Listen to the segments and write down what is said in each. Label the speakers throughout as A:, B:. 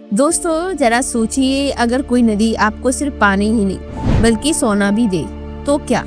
A: दोस्तों जरा सोचिए, अगर कोई नदी आपको सिर्फ पानी ही नहीं बल्कि सोना भी दे तो क्या?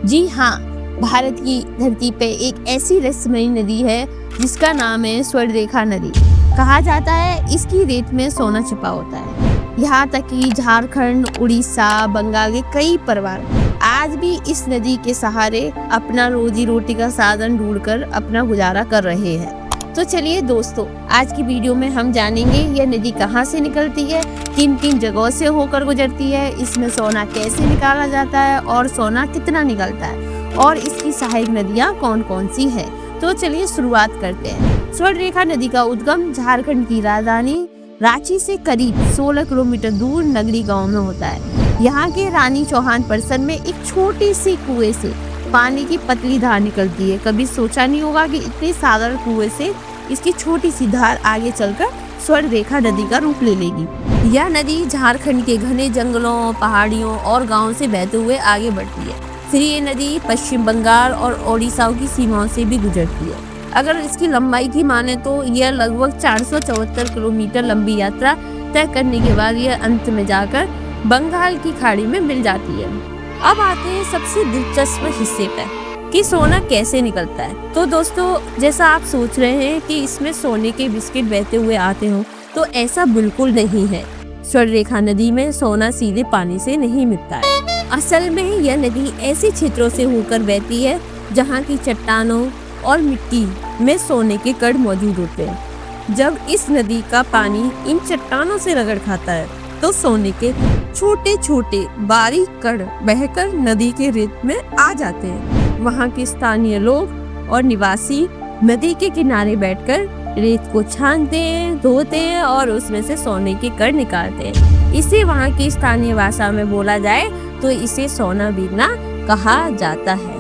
A: जी हाँ, भारत की धरती पे एक ऐसी रहस्यमयी नदी है जिसका नाम है स्वर्णरेखा नदी। कहा जाता है इसकी रेत में सोना छिपा होता है। यहाँ तक कि झारखंड, उड़ीसा, बंगाल के कई परिवार आज भी इस नदी के सहारे अपना रोजी रोटी का साधन ढूंढकर अपना गुजारा कर रहे हैं। तो चलिए दोस्तों, आज की वीडियो में हम जानेंगे यह नदी कहाँ से निकलती है, किन किन जगहों से होकर गुजरती है, इसमें सोना कैसे निकाला जाता है और सोना कितना निकलता है और इसकी सहायक नदियाँ कौन कौन सी है। तो चलिए शुरुआत करते हैं। स्वर्णरेखा नदी का उद्गम झारखंड की राजधानी रांची से करीब 16 किलोमीटर दूर नगरी गांव में होता है। यहाँ के रानी चौहान परिसर में एक छोटी सी कुएं से पानी की पतली धार निकलती है। कभी सोचा नहीं होगा कि इतने साधारण कुएं से इसकी छोटी सी धार आगे चलकर स्वर्णरेखा नदी का रूप ले लेगी। यह नदी झारखंड के घने जंगलों, पहाड़ियों और गाँव से बहते हुए आगे बढ़ती है। फिर ये नदी पश्चिम बंगाल और ओडिशा की सीमाओं से भी गुजरती है। अगर इसकी लंबाई की माने तो यह लगभग 474 किलोमीटर लंबी यात्रा तय करने के बाद यह अंत में जाकर बंगाल की खाड़ी में मिल जाती है। अब आते हैं सबसे दिलचस्प हिस्से पर कि सोना कैसे निकलता है। तो दोस्तों, जैसा आप सोच रहे हैं कि इसमें सोने के बिस्किट बहते हुए आते हो, तो ऐसा बिल्कुल नहीं है। स्वर्णरेखा नदी में सोना सीधे पानी से नहीं मिलता है। असल में यह नदी ऐसे क्षेत्रों से होकर बहती है जहाँ की चट्टानों और मिट्टी में सोने के कण मौजूद होते हैं। जब इस नदी का पानी इन चट्टानों से रगड़ खाता है तो सोने के छोटे छोटे बारीक कण बहकर नदी के रेत में आ जाते हैं। वहाँ के स्थानीय लोग और निवासी नदी के किनारे बैठकर रेत को छानते हैं, धोते हैं और उसमें से सोने के कण निकालते हैं। इसे वहाँ की स्थानीय भाषा में बोला जाए तो इसे सोना बीना कहा जाता है।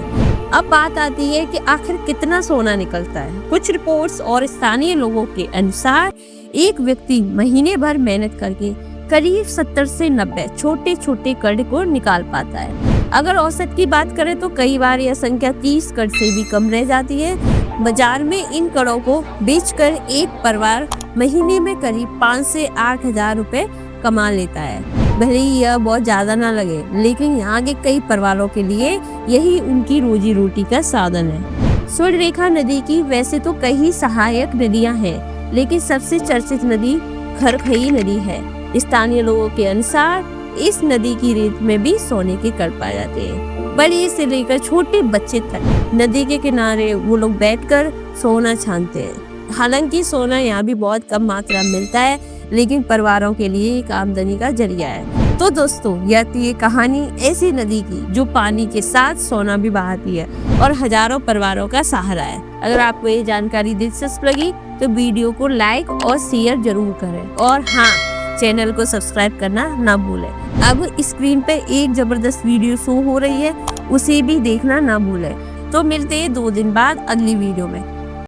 A: अब बात आती है कि आखिर कितना सोना निकलता है। कुछ रिपोर्ट्स और स्थानीय लोगों के अनुसार एक व्यक्ति महीने भर मेहनत करके करीब 70 से 90 छोटे छोटे कण को निकाल पाता है। अगर औसत की बात करें तो कई बार यह संख्या 30 कण से भी कम रह जाती है। बाजार में इन कणों को बेचकर एक परिवार महीने में करीब 5 से 8 हजार रुपए कमा लेता है। भले ही यह बहुत ज्यादा ना लगे, लेकिन यहाँ के कई परिवारों के लिए यही उनकी रोजी रोटी का साधन है। स्वर्णरेखा नदी की वैसे तो कई सहायक नदियाँ हैं, लेकिन सबसे चर्चित नदी खरखई नदी है। स्थानीय लोगों के अनुसार इस नदी की रेत में भी सोने के कण पाए जाते हैं। बड़े से लेकर छोटे बच्चे तक नदी के किनारे वो लोग बैठकर सोना छानते हैं। हालांकि सोना यहाँ भी बहुत कम मात्रा में मिलता है, लेकिन परिवारों के लिए एक आमदनी का जरिया है। तो दोस्तों, यह थी ये कहानी ऐसी नदी की जो पानी के साथ सोना भी बहाती है और हजारों परिवारों का सहारा है। अगर आपको ये जानकारी दिलचस्प लगी तो वीडियो को लाइक और शेयर जरूर करें और हाँ, चैनल को सब्सक्राइब करना ना भूलें। अब स्क्रीन पे एक जबरदस्त वीडियो शो हो रही है, उसे भी देखना ना भूलें। तो मिलते हैं 2 दिन बाद अगली वीडियो में।